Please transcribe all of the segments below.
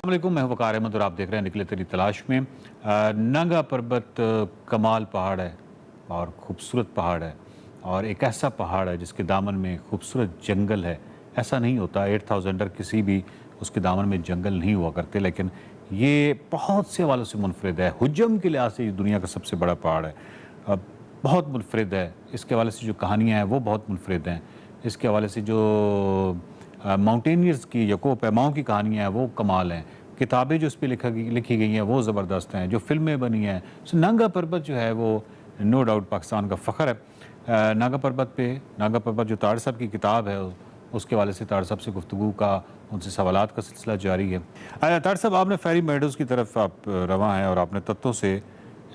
السلام علیکم، میں وقار احمد اور آپ دیکھ رہے ہیں نکلے تیری تلاش میں۔ ننگا پربت کمال پہاڑ ہے اور خوبصورت پہاڑ ہے، اور ایک ایسا پہاڑ ہے جس کے دامن میں خوبصورت جنگل ہے۔ ایسا نہیں ہوتا 8000 کسی بھی اس کے دامن میں جنگل نہیں ہوا کرتے، لیکن یہ بہت سے حوالوں سے منفرد ہے۔ حجم کے لحاظ سے یہ دنیا کا سب سے بڑا پہاڑ ہے، بہت منفرد ہے۔ اس کے حوالے سے جو کہانیاں ہیں وہ بہت منفرد ہیں۔ اس کے حوالے سے جو ماؤنٹینئرز کی یکو پیماؤں کی کہانیاں ہیں وہ کمال ہیں۔ کتابیں جو اس پہ لکھی گئی ہیں وہ زبردست ہیں، جو فلمیں بنی ہیں۔ ننگا پربت جو ہے وہ نو ڈاؤٹ پاکستان کا فخر ہے۔ ننگا پربت جو طاہر صاحب کی کتاب ہے، اس کے حوالے سے طاہر صاحب سے گفتگو کا، ان سے سوالات کا سلسلہ جاری ہے۔ طاہر صاحب، آپ نے فیری میڈوز کی طرف آپ رواں ہیں اور آپ نے تتو سے،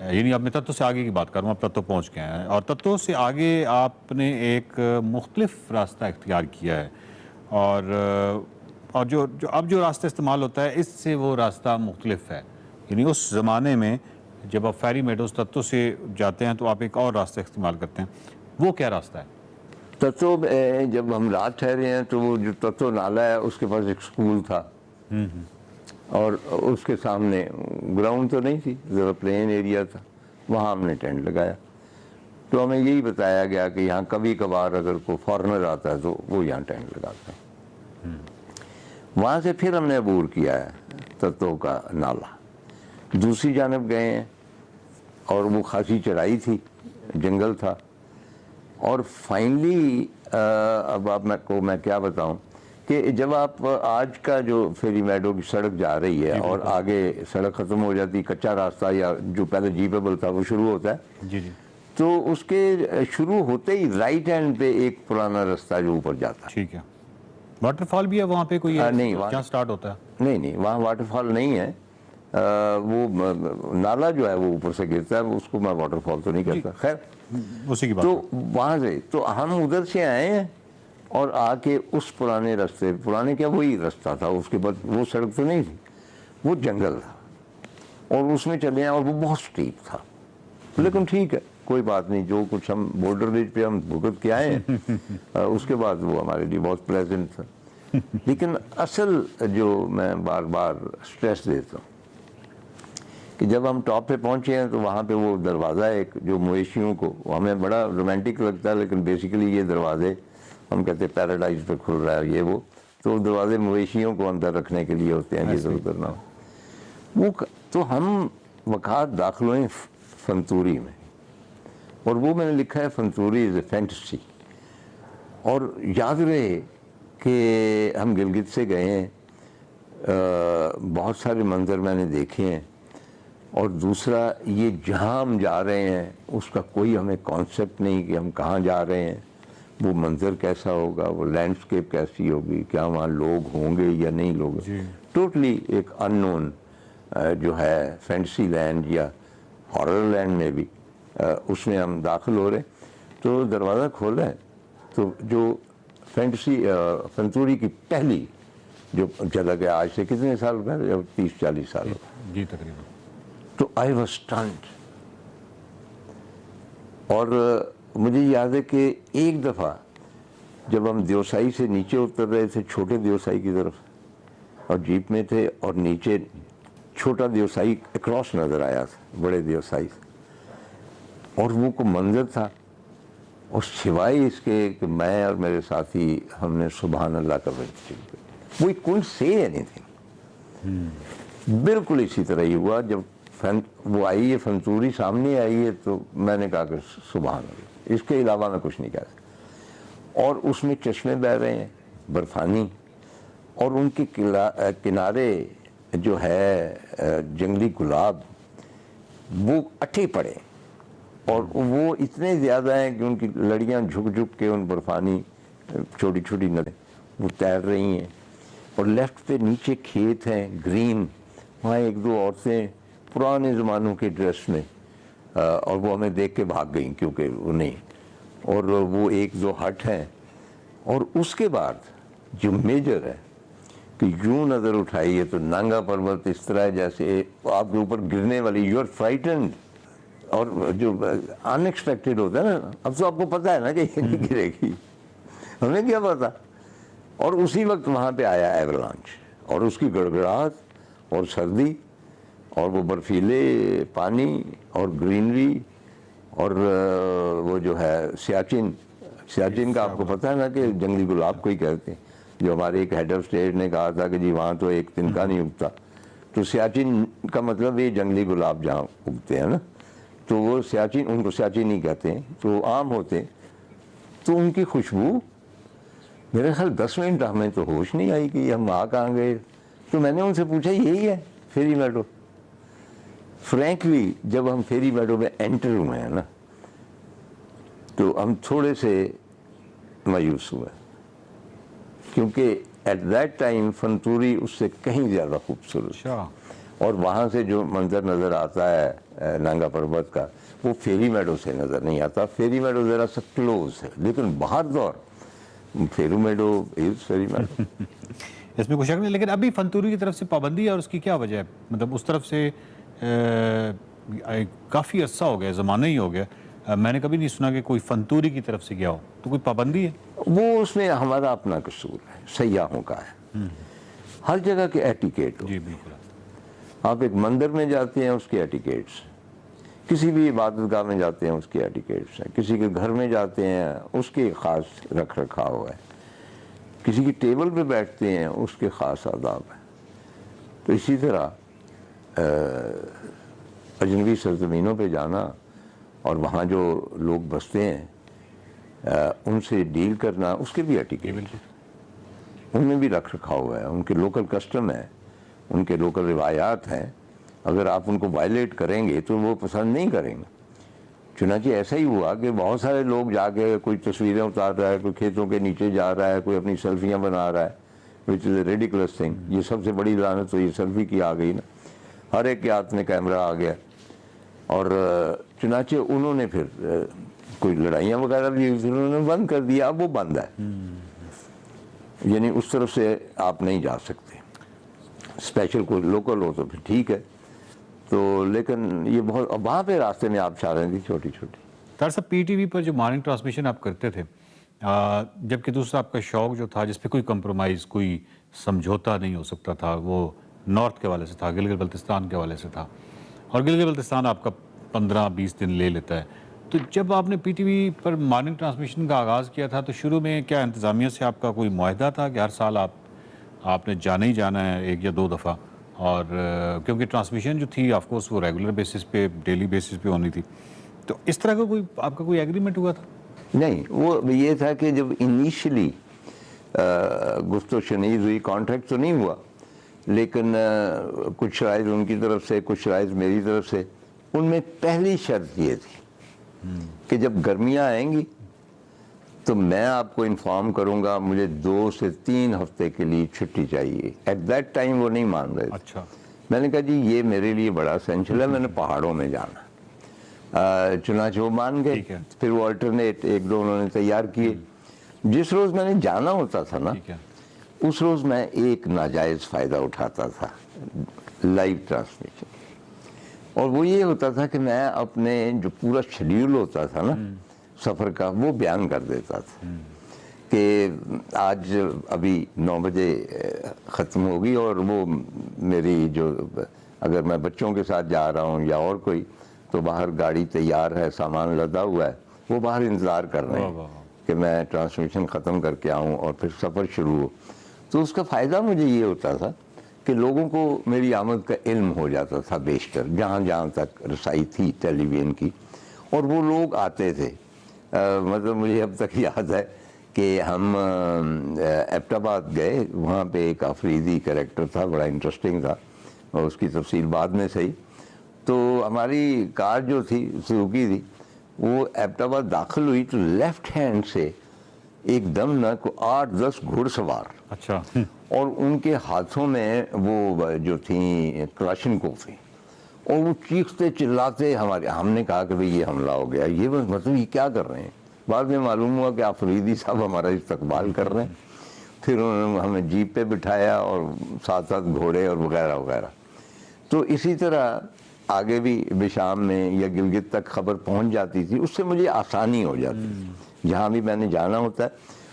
یعنی آپ نے تتو سے آگے کی بات کروں، آپ تتو پہنچ گئے ہیں، اور تتو سے آگے آپ نے ایک مختلف راستہ اختیار کیا ہے، اور جو اب جو راستہ استعمال ہوتا ہے اس سے وہ راستہ مختلف ہے۔ یعنی اس زمانے میں جب آپ فیری میڈوز تتو سے جاتے ہیں تو آپ ایک اور راستہ استعمال کرتے ہیں، وہ کیا راستہ ہے؟ تتو میں جب ہم رات ٹھہرے ہیں تو وہ جو تتو نالہ ہے اس کے پاس ایک سکول تھا، اور اس کے سامنے گراؤنڈ تو نہیں تھی، ذرا پلین ایریا تھا، وہاں ہم نے ٹینٹ لگایا۔ تو ہمیں یہی بتایا گیا کہ یہاں کبھی کبھار اگر کوئی فارنر آتا ہے تو وہ یہاں ٹینٹ لگاتا ہے۔ وہاں سے پھر ہم نے عبور کیا ہے تتو کا نالہ، دوسری جانب گئے ہیں، اور وہ خاصی چڑھائی تھی، جنگل تھا، اور فائنلی اب آپ میں کیا بتاؤں کہ جب آپ آج کا جو فیری میڈو کی سڑک جا رہی ہے اور آگے سڑک ختم ہو جاتی، کچا راستہ یا جو پہلے جیپیبل تھا وہ شروع ہوتا ہے، تو اس کے شروع ہوتے ہی رائٹ ہینڈ پہ ایک پرانا راستہ جو اوپر جاتا ہے۔ ٹھیک ہے، واٹر فال بھی ہے وہاں پہ کوئی؟ نہیں، جہاں سٹارٹ ہوتا ہے؟ نہیں، وہاں واٹر فال نہیں ہے، وہ نالا جو ہے وہ اوپر سے گرتا ہے، اس کو میں واٹر فال تو نہیں کہتا، خیر اسی کی بات۔ تو وہاں سے تو ہم ادھر سے آئے ہیں اور آ کے اس پرانے راستے، پرانے کیا وہی راستہ تھا، اس کے بعد وہ سڑک تو نہیں تھی، وہ جنگل تھا، اور اس میں چلے ہیں، اور وہ بہت سٹیپ تھا، لیکن ٹھیک ہے، کوئی بات نہیں، جو کچھ ہم بارڈر ریج پہ ہم بھگت کے آئے ہیں اس کے بعد وہ ہمارے لیے بہت پلیزنٹ تھا۔ لیکن اصل جو میں بار بار سٹریس دیتا ہوں کہ جب ہم ٹاپ پہ پہنچے ہیں تو وہاں پہ وہ دروازہ ہے ایک، جو مویشیوں کو، ہمیں بڑا رومانٹک لگتا ہے لیکن بیسیکلی یہ دروازے ہم کہتے ہیں پیراڈائز پہ کھل رہا ہے یہ وہ، تو دروازے مویشیوں کو اندر رکھنے کے لیے ہوتے ہیں، ادھر ادھر نہ ہو۔ وہ تو ہم وقات داخل ہوئے فنتوری میں، اور وہ میں نے لکھا ہے فنتوری از اے فینٹسی، اور یاد رہے کہ ہم گلگت سے گئے ہیں، بہت سارے منظر میں نے دیکھے ہیں، اور دوسرا یہ جہاں ہم جا رہے ہیں اس کا کوئی ہمیں کانسیپٹ نہیں کہ ہم کہاں جا رہے ہیں، وہ منظر کیسا ہوگا، وہ لینڈسکیپ کیسی ہوگی، کیا وہاں لوگ ہوں گے یا نہیں لوگ، ٹوٹلی ایک ان نون جو ہے فینٹسی لینڈ یا ہارر لینڈ میں بھی، اس میں ہم داخل ہو رہے، تو دروازہ کھولا ہے، تو جو فنتوری کی پہلی جو چلا گیا آج سے کتنے سال پہلے، 30-40 سال جی تقریباً، تو آئی واز اسٹنڈ، اور مجھے یاد ہے کہ ایک دفعہ جب ہم دیوسائی سے نیچے اتر رہے تھے، چھوٹے دیوسائی کی طرف، اور جیپ میں تھے، اور نیچے چھوٹا دیوسائی اکراس نظر آیا تھا بڑے دیوسائی سے، اور وہ کو منظر تھا، اور سوائے اس کے کہ میں اور میرے ساتھی ہم نے سبحان اللہ کا وی couldn't say anything۔ بالکل اسی طرح ہی ہوا، جب وہ آئی ہے فنتوری سامنے آئی ہے تو میں نے کہا کہ سبحان اللہ، اس کے علاوہ میں کچھ نہیں کہہ سکتا، اور اس میں چشمے بہہ رہے ہیں برفانی، اور ان کے کنارے جو ہے جنگلی گلاب وہ اٹھے پڑے، اور وہ اتنے زیادہ ہیں کہ ان کی لڑیاں جھک جھک کے ان برفانی چھوٹی چھوٹی ندیں وہ تیر رہی ہیں، اور لیفٹ پہ نیچے کھیت ہیں گرین، وہاں ایک دو عورتیں پرانے زمانوں کے ڈریس میں، اور وہ ہمیں دیکھ کے بھاگ گئیں کیونکہ وہ نہیں، اور وہ ایک دو ہٹ ہیں، اور اس کے بعد جو میجر ہے کہ یوں نظر اٹھائی ہے تو ننگا پربت اس طرح ہے جیسے آپ کے اوپر گرنے والی، یو آر فرائٹنڈ، اور جو ان ایکسپیکٹڈ ہوتا ہے نا، اب تو آپ کو پتہ ہے نا کہ یہ نہیں گرے گی، ہمیں کیا پتا، اور اسی وقت وہاں پہ آیا ایولانچ، اور اس کی گڑگڑاہٹ اور سردی اور وہ برفیلے پانی اور گرینری اور وہ جو ہے سیاچن کا آپ کو پتہ ہے نا کہ جنگلی گلاب کو ہی کہتے ہیں، جو ہمارے ایک ہیڈ آف اسٹیٹ نے کہا تھا کہ جی وہاں تو ایک تنکا نہیں اگتا، تو سیاچن کا مطلب یہ جنگلی گلاب جہاں اگتے ہیں نا، تو وہ سیاچن، ان کو سیاچن ہی کہتے ہیں، تو عام ہوتے ہیں، تو ان کی خوشبو میرے خیال 10 منٹ ہمیں تو ہوش نہیں آئی کہ ہم وہاں کہاں گئے. تو میں نے ان سے پوچھا یہی ہے فیری میڈو. فرینکلی جب ہم فیری میڈو میں انٹر ہوئے ہیں نا تو ہم تھوڑے سے مایوس ہوئے، کیونکہ ایٹ دیٹ ٹائم فنتوری اس سے کہیں زیادہ خوبصورت، اور وہاں سے جو منظر نظر آتا ہے نانگا پربت کا وہ فیری میڈو سے نظر نہیں آتا. فیری میڈو ذرا سا کلوز ہے، لیکن باہر دور فیری میڈو از فیری میڈو. اس میں کوئی شک نہیں، لیکن ابھی فنتوری کی طرف سے پابندی ہے، اور اس کی کیا وجہ ہے؟ مطلب اس طرف سے کافی عرصہ ہو گیا، زمانہ ہی ہو گیا، میں نے کبھی نہیں سنا کہ کوئی فنتوری کی طرف سے گیا ہو، تو کوئی پابندی ہے؟ وہ اس میں ہمارا اپنا قصور ہے، سیاحوں کا ہے. ہر جگہ کے ایٹیکیٹ ہو. جی بالکل. آپ ایک مندر میں جاتے ہیں اس کے ایٹیکیٹس، کسی بھی عبادت گاہ میں جاتے ہیں اس کے ایٹیکیٹس ہیں، کسی کے گھر میں جاتے ہیں اس کے خاص رکھ رکھاؤ ہے، کسی کی ٹیبل پہ بیٹھتے ہیں اس کے خاص آداب ہیں. تو اسی طرح اجنبی سرزمینوں پہ جانا اور وہاں جو لوگ بستے ہیں ان سے ڈیل کرنا، اس کے بھی ایٹیکیٹ، ان میں بھی رکھ رکھاؤ ہے، ان کے لوکل کسٹم ہے، ان کے لوکل روایات ہیں. اگر آپ ان کو وائلیٹ کریں گے تو وہ پسند نہیں کریں گے. چنانچہ ایسا ہی ہوا کہ بہت سارے لوگ جا کے کوئی تصویریں اتار رہا ہے، کوئی کھیتوں کے نیچے جا رہا ہے، کوئی اپنی سیلفیاں بنا رہا ہے، وچ از اے ریڈیکولس تھنگ. یہ سب سے بڑی لعنت تو یہ سیلفی کی آ گئی نا، ہر ایک کے ہاتھ میں کیمرہ آ گیا. اور چنانچہ انہوں نے پھر کوئی لڑائیاں وغیرہ بھی انہوں نے بند کر دیا. اب وہ بند ہے، یعنی اس طرف سے آپ نہیں جا سکتے. اسپیشل کوئی لوکل ہو تو پھر ٹھیک ہے. تو لیکن یہ بہت، وہاں پہ راستے میں آپ چاہ رہے تھے چھوٹی چھوٹی. طاہر صاحب، پی ٹی وی پر جو مارننگ ٹرانسمیشن آپ کرتے تھے، جبکہ دوسرا آپ کا شوق جو تھا جس پہ کوئی کمپرومائز، کوئی سمجھوتا نہیں ہو سکتا تھا، وہ نارتھ کے حوالے سے تھا، گلگت بلتستان کے حوالے سے تھا، اور گلگت بلتستان آپ کا 15-20 دن لے لیتا ہے. تو جب آپ نے پی ٹی وی پر مارننگ ٹرانسمیشن کا آغاز کیا تھا تو شروع میں کیا انتظامیہ سے آپ کا کوئی معاہدہ تھا کہ ہر سال آپ نے جانا ہی جانا ہے 1 یا 2 دفعہ؟ اور کیونکہ ٹرانسمیشن جو تھی آف کورس وہ ریگولر بیسس پہ، ڈیلی بیسس پہ ہونی تھی، تو اس طرح کا کوئی آپ کا کوئی ایگریمنٹ ہوا تھا؟ نہیں، وہ یہ تھا کہ جب انیشلی گفت و شنید ہوئی، کانٹریکٹ تو نہیں ہوا، لیکن کچھ شرائط ان کی طرف سے، کچھ شرائط میری طرف سے. ان میں پہلی شرط یہ تھی کہ جب گرمیاں آئیں گی تو میں آپ کو انفارم کروں گا، مجھے 2 سے 3 ہفتے کے لیے چھٹی چاہیے. ایٹ دیٹ ٹائم وہ نہیں مان رہے تھے. اچھا. میں نے کہا جی یہ میرے لیے بڑا اسینشل ہے، میں نے پہاڑوں میں جانا. چنانچہ وہ مان گئے. پھر وہ الٹرنیٹ 1-2 انہوں نے تیار کیے. جس روز میں نے جانا ہوتا تھا نا، اس روز میں ایک ناجائز فائدہ اٹھاتا تھا لائیو ٹرانسمیشن، اور وہ یہ ہوتا تھا کہ میں اپنے جو پورا شیڈیول ہوتا تھا نا سفر کا، وہ بیان کر دیتا تھا کہ آج ابھی 9 بجے ختم ہوگی، اور وہ میری جو، اگر میں بچوں کے ساتھ جا رہا ہوں یا اور کوئی، تو باہر گاڑی تیار ہے، سامان لدا ہوا ہے، وہ باہر انتظار کر رہے ہیں کہ میں ٹرانسمیشن ختم کر کے آؤں اور پھر سفر شروع ہو. تو اس کا فائدہ مجھے یہ ہوتا تھا کہ لوگوں کو میری آمد کا علم ہو جاتا تھا بیشتر، جہاں جہاں تک رسائی تھی ٹیلی ویژن کی، اور وہ لوگ آتے تھے. مطلب مجھے اب تک یاد ہے کہ ہم ایبٹ آباد گئے، وہاں پہ ایک آفریدی کریکٹر تھا، بڑا انٹرسٹنگ تھا، اور اس کی تفصیل بعد میں صحیح. تو ہماری کار جو تھی سزوکی تھی، وہ ایبٹ آباد داخل ہوئی تو لیفٹ ہینڈ سے ایک دم نہ کو 8-10 گھڑ سوار، اچھا، اور ان کے ہاتھوں میں وہ جو تھیں کلاشنکوف تھیں، اور وہ چیختے چلاتے ہم نے کہا کہ بھئی یہ حملہ ہو گیا. یہ مطلب یہ کیا کر رہے ہیں؟ بعد میں معلوم ہوا کہ آفریدی صاحب ہمارا استقبال کر رہے ہیں. پھر انہوں نے ہمیں جیپ پہ بٹھایا اور ساتھ ساتھ گھوڑے اور وغیرہ وغیرہ. تو اسی طرح آگے بھی بشام میں یا گلگت تک خبر پہنچ جاتی تھی، اس سے مجھے آسانی ہو جاتی تھی جہاں بھی میں نے جانا ہوتا ہے.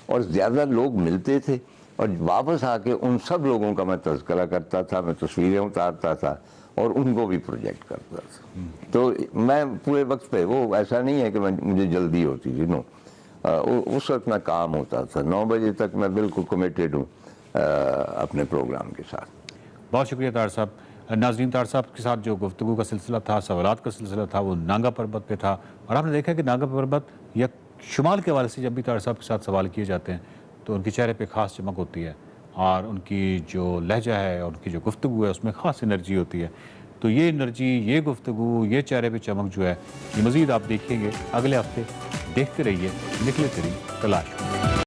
اور زیادہ لوگ ملتے تھے اور واپس آ کے ان سب لوگوں کا میں تذکرہ کرتا تھا، میں تصویریں اتارتا تھا اور ان کو بھی پروجیکٹ کرتا تھا. تو میں پورے وقت پہ، وہ ایسا نہیں ہے کہ مجھے جلدی ہوتی تھی، نو. اس وقت میں کام ہوتا تھا 9 بجے تک میں بالکل کمیٹیڈ ہوں اپنے پروگرام کے ساتھ. بہت شکریہ طاہر صاحب. ناظرین، طاہر صاحب کے ساتھ جو گفتگو کا سلسلہ تھا، سوالات کا سلسلہ تھا، وہ نانگا پربت پہ تھا. اور آپ نے دیکھا کہ نانگا پربت یا شمال کے حوالے سے جب بھی طاہر صاحب کے ساتھ سوال کیے جاتے ہیں تو ان کے چہرے پہ خاص چمک ہوتی ہے، اور ان کی جو لہجہ ہے اور ان کی جو گفتگو ہے اس میں خاص انرجی ہوتی ہے. تو یہ انرجی، یہ گفتگو، یہ چہرے پہ چمک جو ہے، یہ مزید آپ دیکھیں گے اگلے ہفتے. دیکھتے رہیے نکلے تیری تلاش میں.